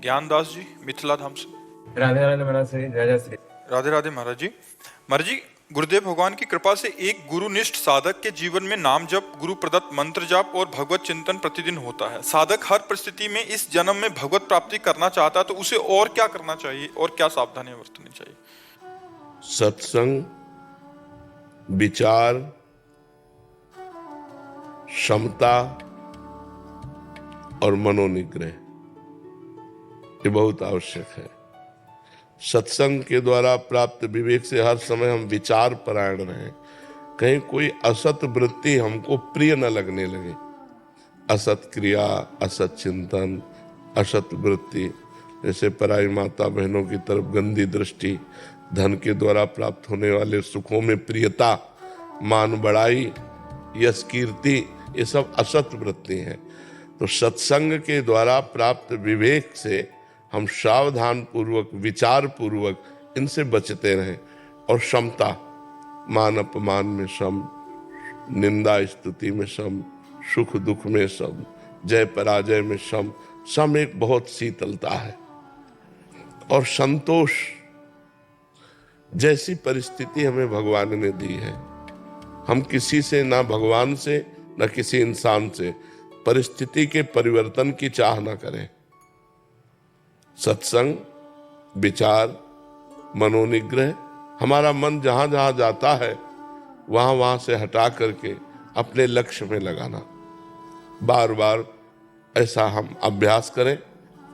ज्ञानदास जी मिथिला धाम से। राधे राधे महाराज श्री, जय जय श्री। राधे राधे महाराज जी। महाराज जी, गुरुदेव भगवान की कृपा से एक गुरुनिष्ठ साधक के जीवन में नाम जप, गुरु प्रदत्त मंत्र जाप और भगवत चिंतन प्रतिदिन होता है। साधक हर परिस्थिति में इस जन्म में भगवत प्राप्ति करना चाहता है तो उसे और क्या करना चाहिए और क्या सावधानियां बरतनी चाहिए? सत्संग, विचार, क्षमता और मनोनिग्रह ये बहुत आवश्यक है। सत्संग के द्वारा प्राप्त विवेक से हर समय हम विचार परायण रहें, कहीं कोई असत वृत्ति हमको प्रिय न लगने लगे। असत क्रिया, असत चिंतन, असत वृत्ति, जैसे पराई माता बहनों की तरफ गंदी दृष्टि, धन के द्वारा प्राप्त होने वाले सुखों में प्रियता, मान बढ़ाई, यश कीर्ति, ये सब असत वृत्ति हैं। तो सत्संग के द्वारा प्राप्त विवेक से हम सावधान पूर्वक, विचार पूर्वक इनसे बचते रहें। और क्षमता, मान अपमान में सम, निंदा स्तुति में सम, सुख दुख में सम, जय पराजय में सम। सम एक बहुत शीतलता है। और संतोष, जैसी परिस्थिति हमें भगवान ने दी है, हम किसी से, ना भगवान से ना किसी इंसान से, परिस्थिति के परिवर्तन की चाह ना करें। सत्संग, विचार, मनोनिग्रह, हमारा मन जहां जहां जाता है वहां से हटा करके अपने लक्ष्य में लगाना। बार बार ऐसा हम अभ्यास करें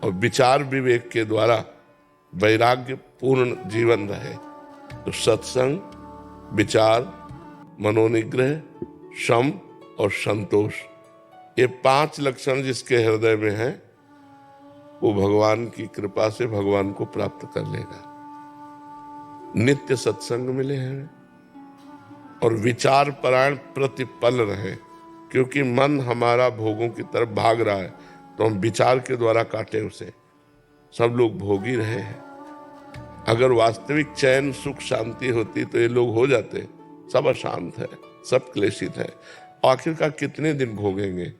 और विचार विवेक के द्वारा वैराग्य पूर्ण जीवन रहे। तो सत्संग, विचार, मनोनिग्रह, शम और संतोष, ये 5 लक्षण जिसके हृदय में हैं वो भगवान की कृपा से भगवान को प्राप्त कर लेगा। नित्य सत्संग मिले हैं और विचार परायण प्रतिपल रहे, क्योंकि मन हमारा भोगों की तरफ भाग रहा है तो हम विचार के द्वारा काटे उसे। सब लोग भोगी रहे हैं। अगर वास्तविक चैन, सुख, शांति होती तो ये लोग हो जाते। सब अशांत है, सब क्लेशित है। आखिरकार कितने दिन भोगेंगे?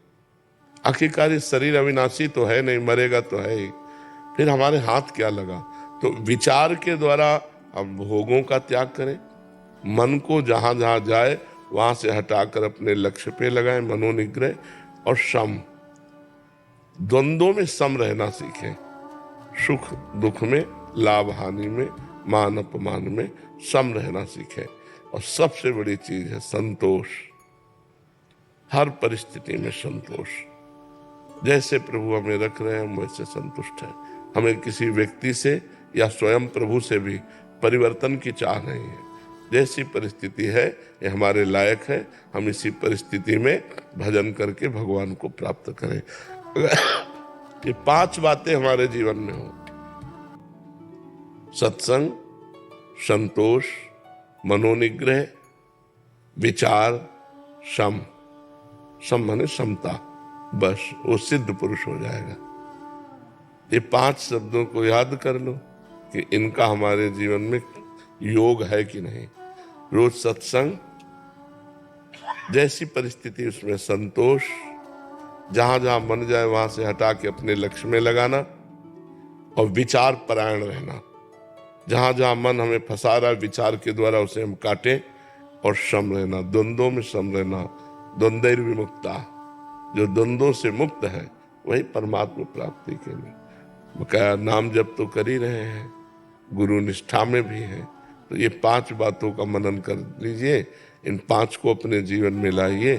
आखिरकार इस शरीर अविनाशी तो है नहीं, मरेगा तो है ही। फिर हमारे हाथ क्या लगा? तो विचार के द्वारा हम भोगों का त्याग करें, मन को जहां जहां जाए वहां से हटाकर अपने लक्ष्य पे लगाएं। मनोनिग्रह और सम, द्वंद्वों में सम रहना सीखें। सुख दुख में, लाभ हानि में, मान अपमान में सम रहना सीखें। और सबसे बड़ी चीज है संतोष। हर परिस्थिति में संतोष। जैसे प्रभु हमें रख रहे हैं हम वैसे संतुष्ट हैं। हमें किसी व्यक्ति से या स्वयं प्रभु से भी परिवर्तन की चाह नहीं है। जैसी परिस्थिति है ये हमारे लायक है, हम इसी परिस्थिति में भजन करके भगवान को प्राप्त करें। ये 5 बातें हमारे जीवन में हो: सत्संग, संतोष, मनोनिग्रह, विचार, सम। सम माने समता, बस वो सिद्ध पुरुष हो जाएगा। ये 5 शब्दों को याद कर लो कि इनका हमारे जीवन में योग है कि नहीं। रोज सत्संग, जैसी परिस्थिति उसमें संतोष, जहां जहां मन जाए वहां से हटा के अपने लक्ष्य में लगाना। और विचार परायण रहना, जहां जहां मन हमें फंसा रहा है विचार के द्वारा उसे हम काटें। और सम रहना, द्वंद्वों में सम रहना। द्वंद्वैर विमुक्ता, जो द्वंद्वों से मुक्त है वही परमात्मा प्राप्ति के लिए। बकाया नाम जप तो कर ही रहे हैं, गुरु निष्ठा में भी है। तो ये 5 बातों का मनन कर लीजिए, इन 5 को अपने जीवन में लाइए।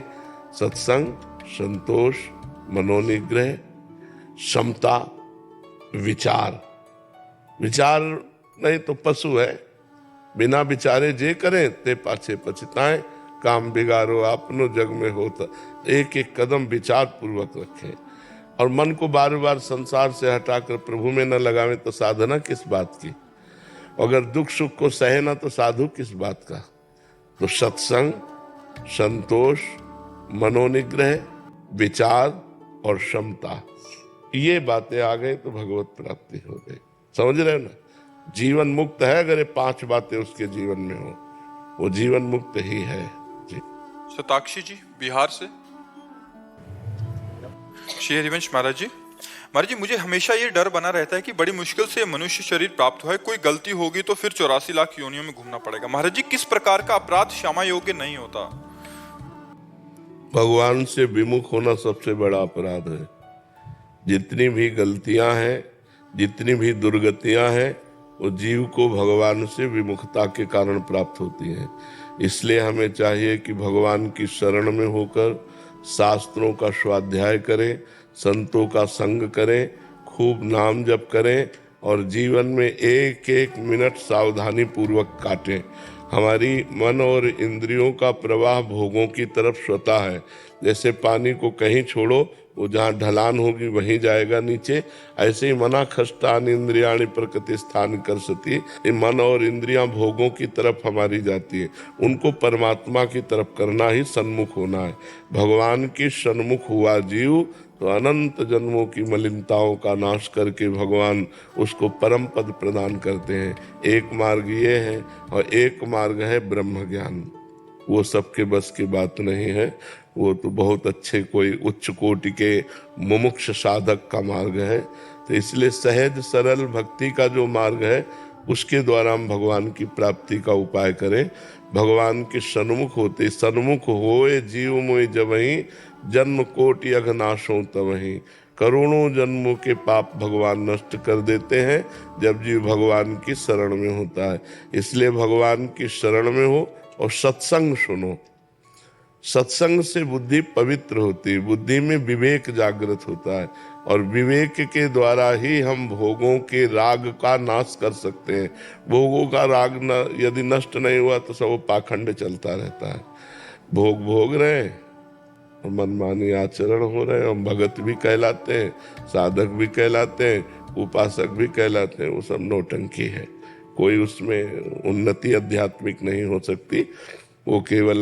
सत्संग, संतोष, मनोनिग्रह, समता, विचार। विचार नहीं तो पशु है, बिना विचारे जे करें ते पाछे पछताएं। काम बिगाड़ो आपनो जग में होता। एक एक कदम विचार पूर्वक रखें और मन को बार बार संसार से हटाकर प्रभु में न लगावे तो साधना किस बात की? अगर दुख सुख को सहे ना तो साधु किस बात का? तो सत्संग, संतोष, मनोनिग्रह, विचार और क्षमता, ये बातें आ गई तो भगवत प्राप्ति हो गई। समझ रहे हो ना? जीवन मुक्त है अगर ये 5 बातें उसके जीवन में हो, वो जीवन मुक्त ही है जी। शताक्षी जी बिहार से। श्री हरिवंश महाराज जी, महाराज जी, मुझे हमेशा ये डर बना रहता है कि बड़ी मुश्किल से मनुष्य शरीर प्राप्त हुआ है, कोई गलती होगी तो फिर 84 लाख योनियों में घूमना पड़ेगा। महाराज जी, किस प्रकार का अपराध क्षमा योग्य नहीं होता? भगवान से विमुख होना सबसे बड़ा अपराध है। जितनी भी गलतियां हैं, जितनी भी दुर्गतियां हैं, वो जीव को भगवान से विमुखता के कारण प्राप्त होती हैं। इसलिए हमें चाहिए कि भगवान की शरण में होकर शास्त्रों का स्वाध्याय करें, संतों का संग करें, खूब नाम जप करें और जीवन में एक एक मिनट सावधानी पूर्वक काटें। हमारी मन और इंद्रियों का प्रवाह भोगों की तरफ स्वतः है। जैसे पानी को कहीं छोड़ो, वो जहाँ ढलान होगी वहीं जाएगा नीचे, ऐसे ही मना खष्टान इंद्रियाणि प्रकृति स्थान कर सती। ये मन और इंद्रियां भोगों की तरफ हमारी जाती है, उनको परमात्मा की तरफ करना ही सन्मुख होना है। भगवान की सन्मुख हुआ जीव तो अनंत जन्मों की मलिनताओं का नाश करके भगवान उसको परम पद प्रदान करते हैं। एक मार्ग ये है और एक मार्ग है ब्रह्म ज्ञान। वो सबके बस की बात नहीं है, वो तो बहुत अच्छे कोई उच्च कोटि के मुमुक्ष साधक का मार्ग है। तो इसलिए सहज सरल भक्ति का जो मार्ग है उसके द्वारा हम भगवान की प्राप्ति का उपाय करें। भगवान के सन्मुख होते, सन्मुख होए जीव मोय जबहि, जन्म कोटि अघनाशों तबहि। करोड़ों जन्मों के पाप भगवान नष्ट कर देते हैं जब जीव भगवान की शरण में होता है। इसलिए भगवान की शरण में हो और सत्संग सुनो। सत्संग से बुद्धि पवित्र होती है, बुद्धि में विवेक जागृत होता है और विवेक के द्वारा ही हम भोगों के राग का नाश कर सकते हैं। भोगों का राग यदि नष्ट नहीं हुआ तो सब पाखंड चलता रहता है। भोग भोग रहे हैं और मनमानी आचरण हो रहे हैं। हम भगत भी कहलाते हैं, साधक भी कहलाते हैं, उपासक भी कहलाते हैं, वो सब नौटंकी है। कोई उसमें उन्नति आध्यात्मिक नहीं हो सकती। वो केवल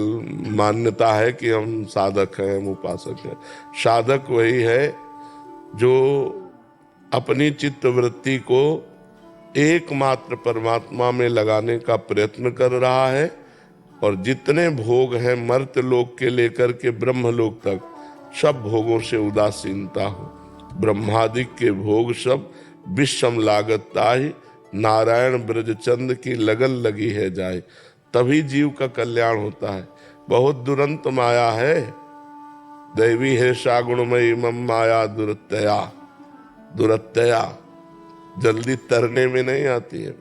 मान्यता है कि हम साधक हैं, हम उपासक हैं। साधक वही है जो अपनी चित्त वृत्ति को एकमात्र परमात्मा में लगाने का प्रयत्न कर रहा है और जितने भोग हैं मर्त्य लोक के लेकर के ब्रह्म लोक तक, सब भोगों से उदासीनता हो। ब्रह्मादिक के भोग सब विषम लागत ताहि, नारायण ब्रजचंद की लगन लगी है जाए। तभी जीव का कल्याण होता है। बहुत दुरंत माया है, दैवी है सागुणमयी मम माया दुरत्यया। दुरत्यया जल्दी तरने में नहीं आती है,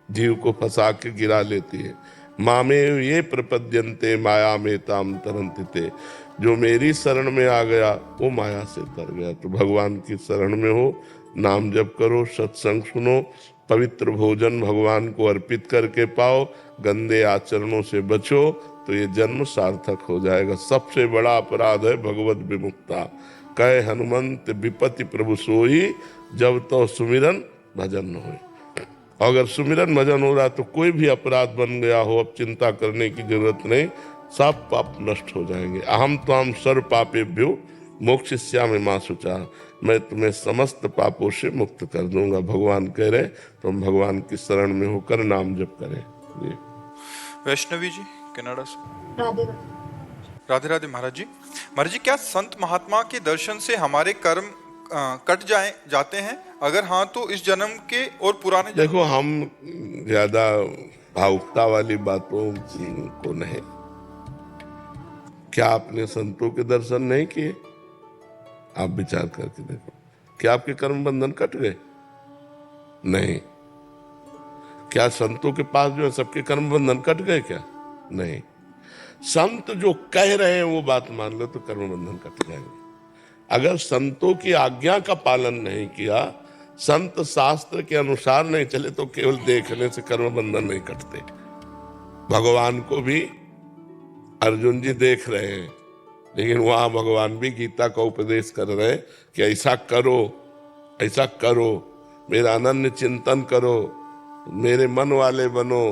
जीव को फंसा के गिरा लेती है। मामे ये प्रपद्यन्ते माया में ताम तरंतिते। जो मेरी शरण में आ गया वो माया से तर गया। तो भगवान की शरण में हो, नाम जप करो, सत्संग सुनो, पवित्र भोजन भगवान को अर्पित करके पाओ, गंदे आचरणों से बचो, तो ये जन्म सार्थक हो जाएगा। सबसे बड़ा अपराध है भगवत विमुक्ता। कहे हनुमंत विपत्ति प्रभु सोई, जब तो सुमिरन भजन होए। अगर सुमिरन भजन हो रहा तो कोई भी अपराध बन गया हो, अब चिंता करने की जरूरत नहीं, सब पाप नष्ट हो जाएंगे। अहम तो हम सर्व पापेभ्यो मोक्षयिष्यामि मा शुचः। मैं तुम्हें समस्त पापों से मुक्त कर दूंगा, भगवान कह रहे। तो हम भगवान की शरण में होकर नाम जप करें। जी वैष्णवी जी कनाडा से, राधे राधे राधे। महाराज जी, क्या संत महात्मा के दर्शन से हमारे कर्म कट जाते हैं? अगर हाँ तो इस जन्म के और पुराने जन्म? देखो, हम ज्यादा भावुकता वाली बातों को नहीं। क्या आपने संतों के दर्शन नहीं किए? आप विचार करके देखो, क्या आपके कर्म बंधन कट गए? नहीं। क्या संतों के पास जो है सबके कर्म बंधन कट गए क्या? नहीं। संत जो कह रहे हैं वो बात मान लो तो कर्म बंधन कट जाएंगे। अगर संतों की आज्ञा का पालन नहीं किया, संत शास्त्र के अनुसार नहीं चले, तो केवल देखने से कर्म बंधन नहीं कटते। भगवान को भी अर्जुन जी देख रहे हैं, लेकिन वहां भगवान भी गीता का उपदेश कर रहे हैं कि ऐसा करो, ऐसा करो, मेरा अनन्य चिंतन करो, मेरे मन वाले बनो,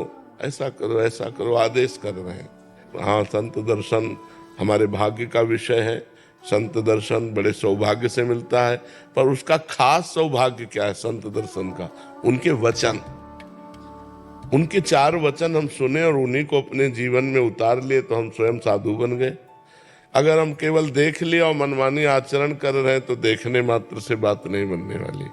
ऐसा करो, ऐसा करो, आदेश कर रहे हैं। हाँ, संत दर्शन हमारे भाग्य का विषय है। संत दर्शन बड़े सौभाग्य से मिलता है, पर उसका खास सौभाग्य क्या है संत दर्शन का? उनके वचन, उनके 4 वचन हम सुने और उन्हीं को अपने जीवन में उतार लिए तो हम स्वयं साधु बन गए। अगर हम केवल देख लिया और मनमानी आचरण कर रहे हैं तो देखने मात्र से बात नहीं बनने वाली।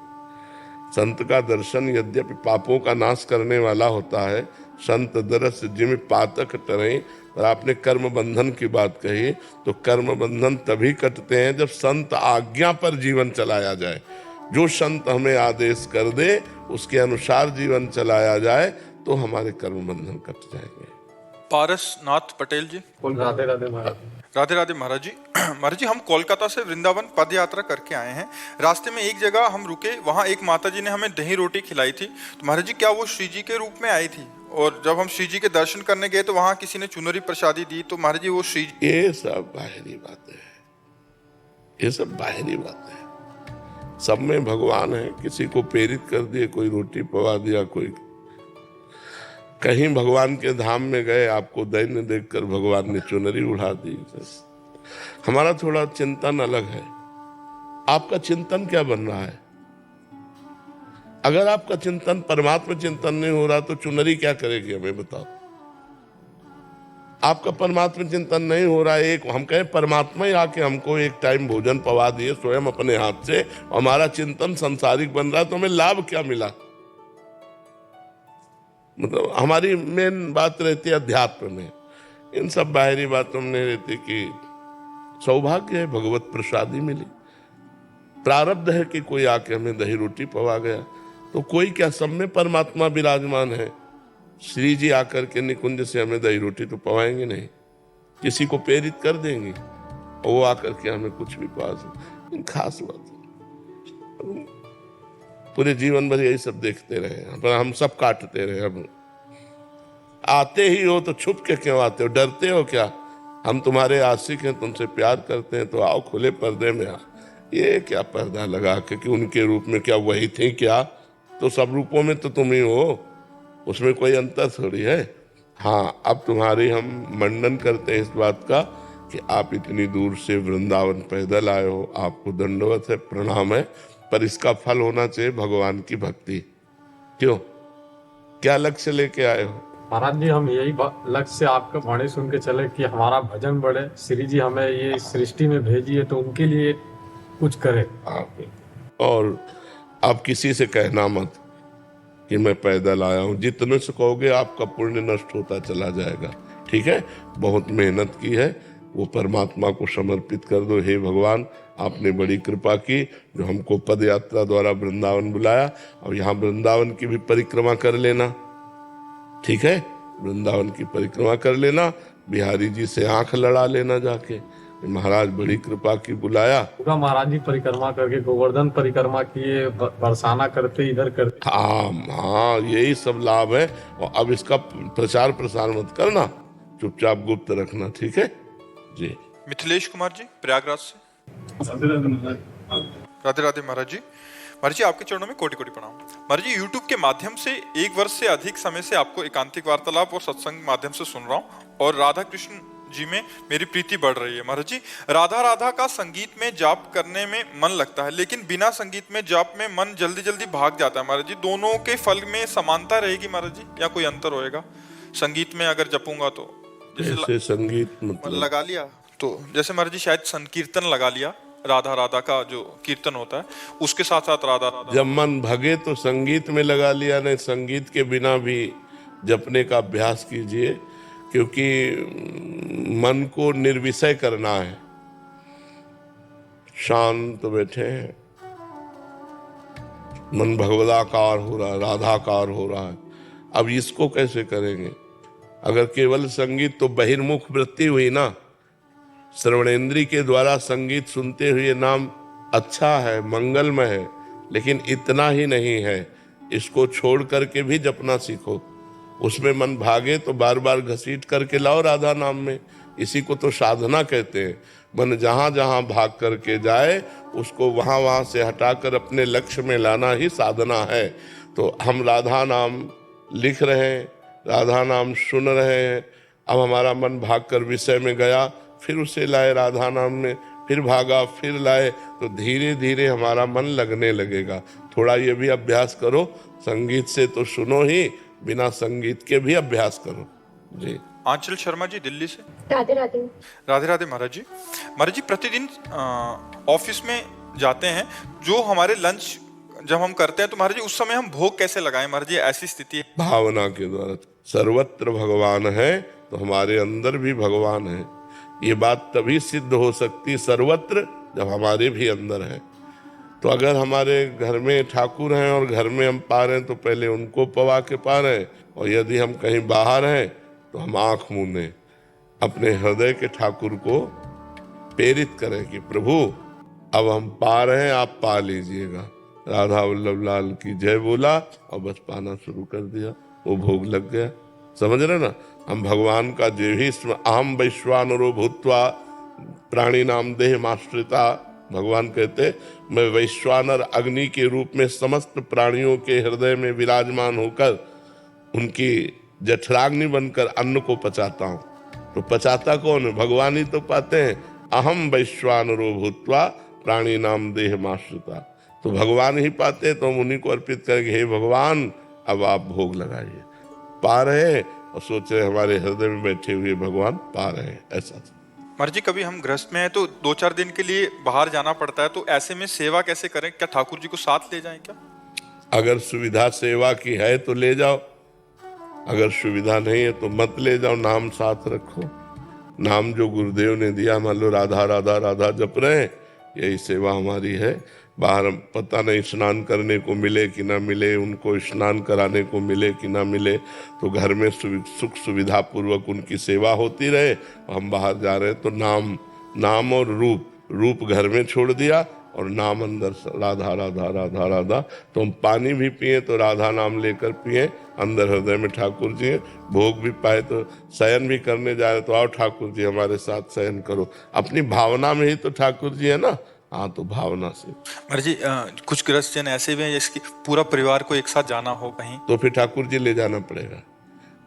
संत का दर्शन यद्यपि पापों का नाश करने वाला होता है, संत दरस जिम पातक टरें, और आपने कर्म बंधन की बात कही, तो कर्म बंधन तभी कटते हैं जब संत आज्ञा पर जीवन चलाया जाए। जो संत हमें आदेश कर दे उसके अनुसार जीवन चलाया जाए तो हमारे कर्म बंधन कट जाएंगे। पारसनाथ पटेल जी। बोल राधे राधे महाराज। राधे राधे महाराज जी। महाराज जी, हम कोलकाता से वृंदावन पद यात्रा करके आए हैं। रास्ते में एक जगह हम रुके, वहाँ एक माता जी ने हमें दही रोटी खिलाई थी। तो महाराज जी, क्या वो श्री जी के रूप में आई थी? और जब हम श्री जी के दर्शन करने गए तो वहाँ किसी ने चुनरी प्रसादी दी, तो महाराज जी वो श्री जी। ये सब बाहरी बातें हैं, ये सब बाहरी बातें हैं। सब में भगवान है। किसी को प्रेरित कर दिए, कोई रोटी पवा दिया, कोई कहीं भगवान के धाम में गए, आपको दैन्य देखकर भगवान ने चुनरी उड़ा दी। हमारा थोड़ा चिंतन अलग है। आपका चिंतन क्या बन रहा है? अगर आपका चिंतन परमात्मा चिंतन नहीं हो रहा तो चुनरी क्या करेगी, हमें बताओ। आपका परमात्मा चिंतन नहीं हो रहा है, एक हम कहें परमात्मा ही आके हमको एक टाइम भोजन पवा दिए स्वयं अपने हाथ से, हमारा चिंतन सांसारिक बन रहा है, तो हमें लाभ क्या मिला? मतलब हमारी मेन बात रहती है अध्यात्म में। इन सब बाहरी बातों में नहीं रहती कि सौभाग्य है, भगवत प्रसादी मिली। प्रारब्ध है कि कोई आके हमें दही रोटी पवा गया, तो कोई क्या, सब में परमात्मा विराजमान है। श्री जी आकर के निकुंज से हमें दही रोटी तो पवाएंगे नहीं, किसी को प्रेरित कर देंगे और वो आकर के हमें कुछ भी पवा। खास बात पूरे जीवन भर यही सब देखते रहे, पर हम सब काटते रहे। हम आते ही हो तो छुप के क्यों आते हो? डरते हो क्या? हम तुम्हारे आशिक हैं, तुमसे प्यार करते हैं, तो आओ खुले पर्दे में आ। ये क्या पर्दा लगा के कि उनके रूप में क्या वही थे क्या? तो सब रूपों में तो तुम ही हो, उसमें कोई अंतर थोड़ी है। हाँ, अब तुम्हारी हम मंडन करते हैं इस बात का कि आप इतनी दूर से वृंदावन पैदल आए हो, आपको दंडवत है, प्रणाम है, पर इसका फल होना चाहिए भगवान की भक्ति। क्यों, क्या लक्ष्य लेके आए हो? महाराज जी, हम यही लक्ष्य से आपका वाणी सुन के चले कि हमारा भजन बढ़े, श्री जी हमें ये सृष्टि में भेजी है तो उनके लिए कुछ करे। और आप किसी से कहना मत कि मैं पैदल आया हूं। जितने से कहोगे आपका पुण्य नष्ट होता चला जाएगा। ठीक है, बहुत मेहनत की है, वो परमात्मा को समर्पित कर दो। हे भगवान, आपने बड़ी कृपा की जो हमको पद यात्रा द्वारा वृंदावन बुलाया, और यहाँ वृंदावन की भी परिक्रमा कर लेना। ठीक है, वृंदावन की परिक्रमा कर लेना, बिहारी जी से आंख लड़ा लेना जाके, महाराज बड़ी कृपा की बुलाया। पूरा महाराज जी परिक्रमा करके गोवर्धन परिक्रमा किए, बरसाना करते, इधर करते। हाँ, यही सब लाभ है। और अब इसका प्रचार प्रसार मत करना, चुपचाप गुप्त रखना। ठीक है जी। मिथिलेश कुमार जी, प्रयागराज से। राधे राधे महाराज जी। महाराज जी, आपके चरणों में कोटि कोटि प्रणाम। महाराज जी, यूट्यूब के माध्यम से 1 वर्ष से अधिक समय से आपको एकांतिक वार्तालाप और सत्संग माध्यम से सुन रहा हूँ, और राधा कृष्ण जी में मेरी प्रीति बढ़ रही है। महाराज जी, राधा राधा का संगीत में जाप करने में मन लगता है, लेकिन बिना संगीत में जाप में मन जल्दी जल्दी भाग जाता है। महाराज जी, दोनों के फल में समानता रहेगी महाराज जी, या कोई अंतर होएगा? संगीत में अगर जपूंगा तो जैसे संगीत मतलब लगा लिया, तो जैसे महाराज जी शायद संकीर्तन लगा लिया, राधा राधा का जो कीर्तन होता है उसके साथ साथ राधा राधा। जब मन भगे तो संगीत में लगा लिया, नहीं संगीत के बिना भी जपने का अभ्यास कीजिए, क्योंकि मन को निर्विषय करना है। शांत बैठे हैं, मन भगवदाकार हो रहा है, राधाकार हो रहा है। अब इसको कैसे करेंगे? अगर केवल संगीत, तो बहिर्मुख वृत्ति हुई ना। श्रवणेंद्री के द्वारा संगीत सुनते हुए नाम अच्छा है, मंगलमय है, लेकिन इतना ही नहीं है। इसको छोड़ करके भी जपना सीखो। उसमें मन भागे तो बार बार घसीट करके लाओ राधा नाम में। इसी को तो साधना कहते हैं। मन जहाँ जहाँ भाग करके जाए उसको वहाँ वहाँ से हटाकर अपने लक्ष्य में लाना ही साधना है। तो हम राधा नाम लिख रहे हैं, राधा नाम सुन रहे हैं। अब हमारा मन भागकर विषय में गया, फिर उसे लाए राधा नाम में, फिर भागा, फिर लाए, तो धीरे धीरे हमारा मन लगने लगेगा। थोड़ा ये भी अभ्यास करो। संगीत से तो सुनो ही, बिना संगीत के भी अभ्यास करो जी। आंचल शर्मा जी दिल्ली से। राधे राधे। राधे राधे महाराज जी। महाराज जी प्रतिदिन ऑफिस में जाते हैं, जो हमारे लंच जब हम करते हैं तो महाराज जी उस समय हम भोग कैसे लगाएं महाराज जी, ऐसी स्थिति है। भावना के द्वारा। सर्वत्र भगवान है तो हमारे अंदर भी भगवान है। ये बात तभी सिद्ध हो सकती सर्वत्र जब हमारे भी अंदर है। तो अगर हमारे घर में ठाकुर हैं और घर में हम पा रहे हैं तो पहले उनको पवा के पा रहे हैं, और यदि हम कहीं बाहर हैं तो हम आंख मूंदे अपने हृदय के ठाकुर को प्रेरित करें कि प्रभु अब हम पा रहे हैं, आप पा लीजिएगा। राधा वल्लभ लाल की जय बोला और बस पाना शुरू कर दिया, वो भोग लग गया। समझ रहे ना, हम भगवान का जो ही अहम वैश्वानरो भूत्वा प्राणी नाम देह माश्रिता, भगवान कहते मैं वैश्वानर अग्नि के रूप में समस्त प्राणियों के हृदय में विराजमान होकर उनकी जठराग्नि बनकर अन्न को पचाता हूँ। तो पचाता कौन है? भगवान ही तो पाते हैं। अहम वैश्वानरो भूत्वा प्राणी नाम देह माश्रिता, तो भगवान ही पाते हैं। तो हम उन्हीं को अर्पित करेंगे, हे भगवान अब आप भोग लगाइए। पा रहे हैं और सोच रहे हमारे हृदय में बैठे हुए भगवान पा रहे हैं। ऐसा महाराज जी कभी हम गृहस्थ में हैं तो 2-4 दिन के लिए बाहर जाना पड़ता है, तो ऐसे में सेवा कैसे करें? क्या ठाकुर जी को साथ ले जाएं क्या? अगर सुविधा सेवा की है तो ले जाओ, अगर सुविधा नहीं है तो मत ले जाओ। नाम साथ रखो, नाम जो गुरुदेव ने दिया। मान लो राधा राधा राधा जप रहे हैं, यही सेवा हमारी है। बाहर पता नहीं स्नान करने को मिले कि ना मिले, उनको स्नान कराने को मिले कि ना मिले, तो घर में सुख सुविधा पूर्वक उनकी सेवा होती रहे। हम बाहर जा रहे हैं तो नाम और रूप घर में छोड़ दिया और नाम अंदर राधा राधा राधा राधा। तो हम पानी भी पिए तो राधा नाम लेकर पिए, अंदर हृदय में ठाकुर जी है। भोग भी पाए तो शयन भी करने जा रहे तो आओ ठाकुर जी हमारे साथ शयन करो। अपनी भावना में ही तो ठाकुर जी है ना। हाँ, तो भावना से। महाराज जी कुछ गृहस्थ जन ऐसे भी हैं जिसकी पूरा परिवार को एक साथ जाना हो कहीं, तो फिर ठाकुर जी ले जाना पड़ेगा।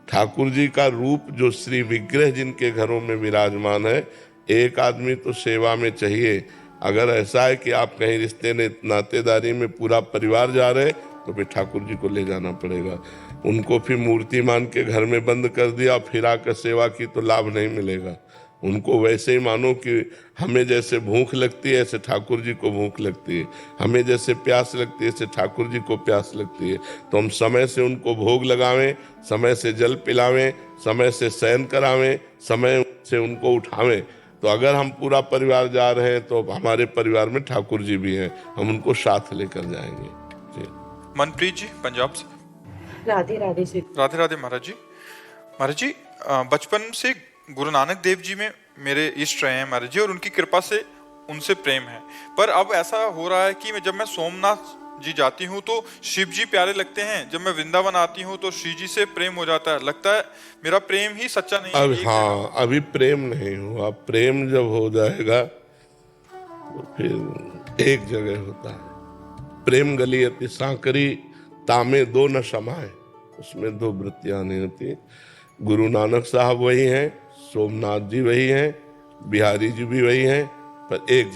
ठाकुर जी का रूप जो श्री विग्रह जिनके घरों में विराजमान है, एक आदमी तो सेवा में चाहिए। अगर ऐसा है कि आप कहीं रिश्ते नातेदारी में पूरा परिवार जा रहे तो फिर ठाकुर जी को ले जाना पड़ेगा। उनको फिर मूर्ति मान के घर में बंद कर दिया फिर आकर सेवा की तो लाभ नहीं मिलेगा। उनको वैसे ही मानो कि हमें जैसे भूख लगती है ऐसे ठाकुर जी को भूख लगती है, हमें जैसे प्यास लगती है ऐसे ठाकुर जी को प्यास लगती है। तो हम समय से उनको भोग लगावें, समय से जल पिलावें, समय से शयन करावें, समय से उनको उठावें। तो अगर हम पूरा परिवार जा रहे हैं तो हमारे परिवार में ठाकुर जी भी हैं, हम उनको साथ लेकर जाएंगे जी। मनप्रीत जी पंजाब से। राधे राधे से। राधे राधे महाराज जी। महाराज जी बचपन से गुरु नानक देव जी में मेरे इष्ट रहे हैं महाराज जी, और उनकी कृपा से उनसे प्रेम है। पर अब ऐसा हो रहा है कि जब मैं सोमनाथ जी जाती हूँ तो शिव जी प्यारे लगते हैं, जब मैं वृंदावन आती हूँ तो श्री जी से प्रेम हो जाता है। लगता है मेरा प्रेम ही सच्चा नहीं अब है। हाँ, अभी प्रेम नहीं हुआ। प्रेम जब हो जाएगा तो फिर एक जगह होता है। प्रेम गली अति सांकरी तामे दो न समाए, उसमें दो वृत्तियां नहीं होती। गुरु नानक साहब वही हैं, सोमनाथ जी वही हैं, बिहारी जी भी वही हैं, पर एक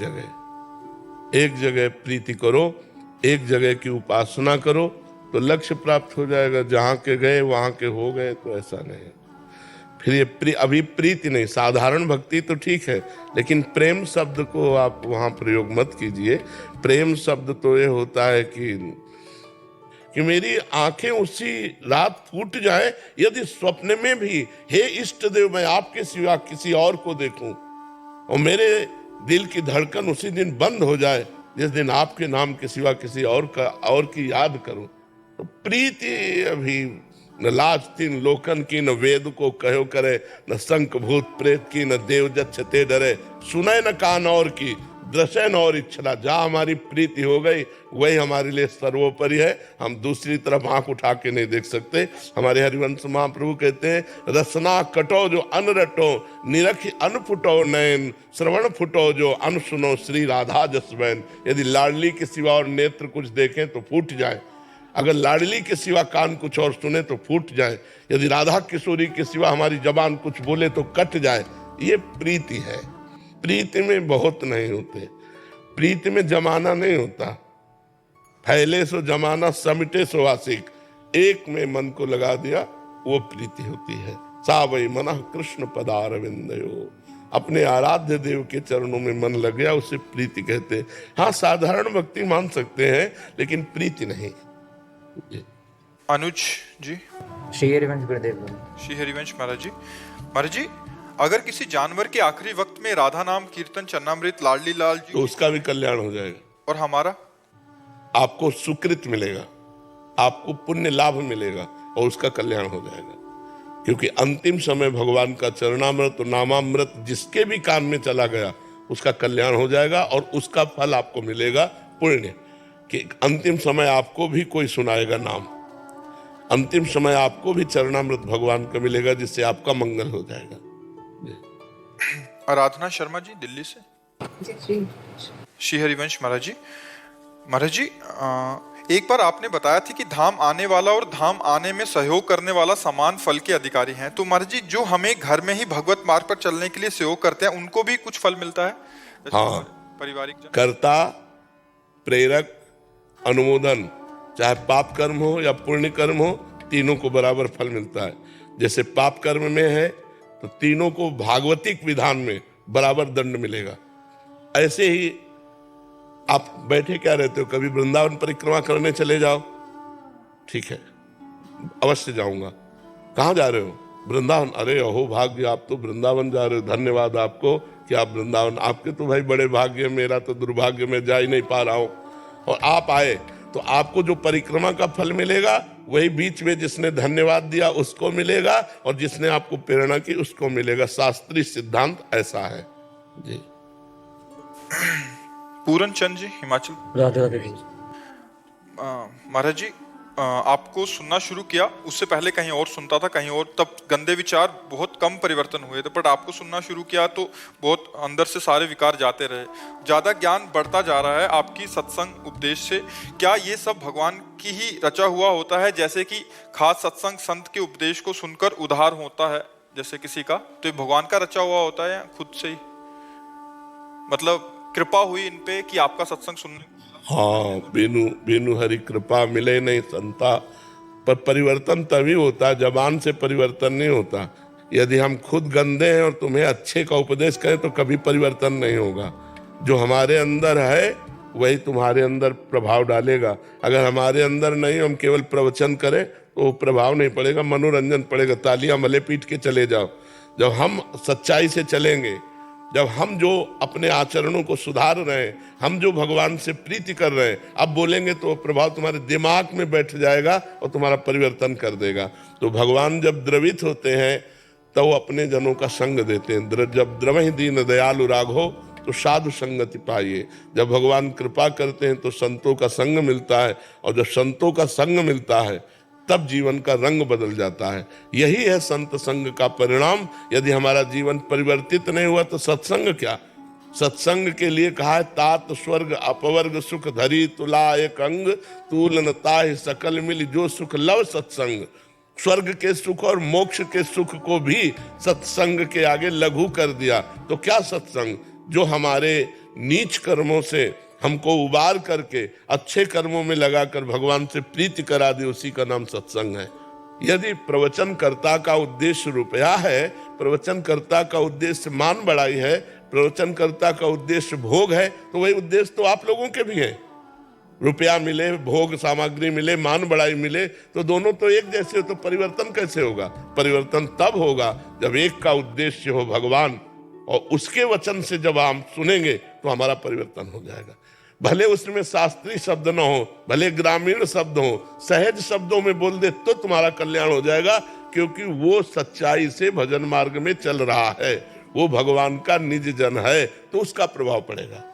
जगह प्रीति करो, एक जगह की उपासना करो तो लक्ष्य प्राप्त हो जाएगा। जहाँ के गए वहाँ के हो गए तो ऐसा नहीं। फिर ये अभी प्रीति नहीं, साधारण भक्ति तो ठीक है, लेकिन प्रेम शब्द को आप वहाँ प्रयोग मत कीजिए। प्रेम शब्द तो ये होता है कि मेरी आंखें उसी रात फूट जाए यदि स्वप्न में भी, हे इष्ट देव मैं आपके सिवा किसी और को देखूं, और मेरे दिल की धड़कन उसी दिन बंद हो जाए जिस दिन आपके नाम के सिवा किसी और की याद करूं। तो प्रीति अभी न लाज तीन लोकन की, न वेद को कहो करे, न शंख भूत प्रेत की, न देव जच्छते डरे, सुने न कान और की, दृश्य न और इच्छा। जहाँ हमारी प्रीति हो गई वही हमारे लिए सर्वोपरि है। हम दूसरी तरफ आंख उठा के नहीं देख सकते। हमारे हरिवंश महाप्रभु कहते हैं, रसना कटो जो अन रटो, निरखि अन फुटो नयन, श्रवण फुटो जो अन सुनो, श्री राधा जसवैन। यदि लाडली के सिवा और नेत्र कुछ देखें तो फूट जाए, अगर लाडली के सिवा कान कुछ और सुने तो फूट जाए, यदि राधा किशोरी के सिवा हमारी जबान कुछ बोले तो कट जाए। ये प्रीति है। प्रीति में बहुत नहीं होते, प्रीति में जमाना नहीं होता। फैले सो जमाना, समिटे सो आशिक, एक में मन को लगा दिया वो प्रीति होती है। सा वै मनः कृष्ण पदारविंदयो। अपने आराध्य देव के चरणों में मन लग गया, उसे प्रीति कहते हैं। हाँ, साधारण भक्ति मान सकते हैं, लेकिन प्रीति नहीं। अनुज जी। श्री हरिवंश गुरुदेव। श्री हरिवंश महाराज जी, अगर किसी जानवर के आखिरी वक्त में राधा नाम कीर्तन, चन्नामृत, लाडली लाल जी, तो उसका भी कल्याण हो जाएगा। और हमारा आपको सुकृत मिलेगा, आपको पुण्य लाभ मिलेगा और उसका कल्याण हो जाएगा। क्योंकि अंतिम समय भगवान का चरणामृत और नामामृत जिसके भी कान में चला गया उसका कल्याण हो जाएगा और उसका फल आपको मिलेगा पुण्य। कि अंतिम समय आपको भी कोई सुनाएगा नाम, अंतिम समय आपको भी चरणामृत भगवान का मिलेगा, जिससे आपका मंगल हो जाएगा। आराधना शर्मा जी दिल्ली से। श्री हरिवंश महाराज जी, एक बार आपने बताया थी कि धाम आने वाला और धाम आने में सहयोग करने वाला समान फल के अधिकारी हैं। तो महाराज जी, जो हमें घर में ही भगवत मार्ग पर चलने के लिए सहयोग करते हैं, उनको भी कुछ फल मिलता है? हाँ, पारिवारिक कर्ता, प्रेरक, अनुमोदन, चाहे पाप कर्म हो या पुण्य कर्म हो, तीनों को बराबर फल मिलता है। जैसे पाप कर्म में है तो तीनों को भागवतिक विधान में बराबर दंड मिलेगा। ऐसे ही आप बैठे क्या रहते हो, कभी वृंदावन परिक्रमा करने चले जाओ, ठीक है, अवश्य जाऊंगा। कहाँ जा रहे हो? वृंदावन। अरे अहो भाग्य, आप तो वृंदावन जा रहे हो, धन्यवाद आपको कि आप वृंदावन, आपके तो भाई बड़े भाग्य, मेरा तो दुर्भाग्य, मैं जा ही नहीं पा रहा हूं। और आप आए तो आपको जो परिक्रमा का फल मिलेगा वही बीच में जिसने धन्यवाद दिया उसको मिलेगा और जिसने आपको प्रेरणा की उसको मिलेगा। शास्त्रीय सिद्धांत ऐसा है जी। पूरन चंद जी, हिमाचल। राधे राधे। महाराज जी, आपको सुनना शुरू किया, उससे पहले कहीं और सुनता था, कहीं और, तब गंदे विचार बहुत कम परिवर्तन हुए थे, बट आपको सुनना शुरू किया तो बहुत अंदर से सारे विकार जाते रहे। ज्यादा ज्ञान बढ़ता जा रहा है आपकी सत्संग उपदेश से। क्या ये सब भगवान की ही रचा हुआ होता है? जैसे कि खास सत्संग संत के उपदेश को सुनकर उद्धार होता है जैसे किसी का, तो ये भगवान का रचा हुआ होता है या खुद से ही, मतलब कृपा हुई इन पे कि आपका सत्संग सुनने? हाँ, बिनु हरि कृपा मिले नहीं संता। पर परिवर्तन तभी होता है, जबान से परिवर्तन नहीं होता। यदि हम खुद गंदे हैं और तुम्हें अच्छे का उपदेश करें तो कभी परिवर्तन नहीं होगा। जो हमारे अंदर है वही तुम्हारे अंदर प्रभाव डालेगा। अगर हमारे अंदर नहीं, हम केवल प्रवचन करें तो प्रभाव नहीं पड़ेगा, मनोरंजन पड़ेगा, तालियां मले पीट के चले जाओ। जब हम सच्चाई से चलेंगे, जब हम जो अपने आचरणों को सुधार रहे हैं, हम जो भगवान से प्रीति कर रहे हैं, अब बोलेंगे तो प्रभाव तुम्हारे दिमाग में बैठ जाएगा और तुम्हारा परिवर्तन कर देगा। तो भगवान जब द्रवित होते हैं तो वो अपने जनों का संग देते हैं। जब द्रवहि दीन दयालु राघो तो साधु संगति पाइए। जब भगवान कृपा करते हैं तो संतों का संग मिलता है, और जब संतों का संग मिलता है तब जीवन का रंग बदल जाता है। यही है संत संग का परिणाम। यदि हमारा जीवन परिवर्तित नहीं हुआ तो सत्संग क्या? सत्संग के लिए कहा है, तात स्वर्ग अपवर्ग सुख धरी तुला एक अंग, तूलन ताहि सकल मिल जो सुख लव सत्संग। स्वर्ग के सुख और मोक्ष के सुख को भी सत्संग के आगे लघु कर दिया। तो क्या सत्संग? जो हमारे नीच कर्मों से हमको उबार करके अच्छे कर्मों में लगाकर भगवान से प्रीति करा दे, उसी का नाम सत्संग है। यदि प्रवचनकर्ता का उद्देश्य रुपया है, प्रवचनकर्ता का उद्देश्य मान बढ़ाई है, प्रवचनकर्ता का उद्देश्य भोग है, तो वही उद्देश्य तो आप लोगों के भी है। रुपया मिले, भोग सामग्री मिले, मान बढ़ाई मिले, तो दोनों तो एक जैसे हो, तो परिवर्तन कैसे होगा? परिवर्तन तब होगा जब एक का उद्देश्य हो भगवान, और उसके वचन से जब हम सुनेंगे तो हमारा परिवर्तन हो जाएगा। भले उसमें शास्त्रीय शब्द न हो, भले ग्रामीण शब्द हो, सहज शब्दों में बोल दे तो तुम्हारा कल्याण हो जाएगा, क्योंकि वो सच्चाई से भजन मार्ग में चल रहा है, वो भगवान का निज जन है, तो उसका प्रभाव पड़ेगा।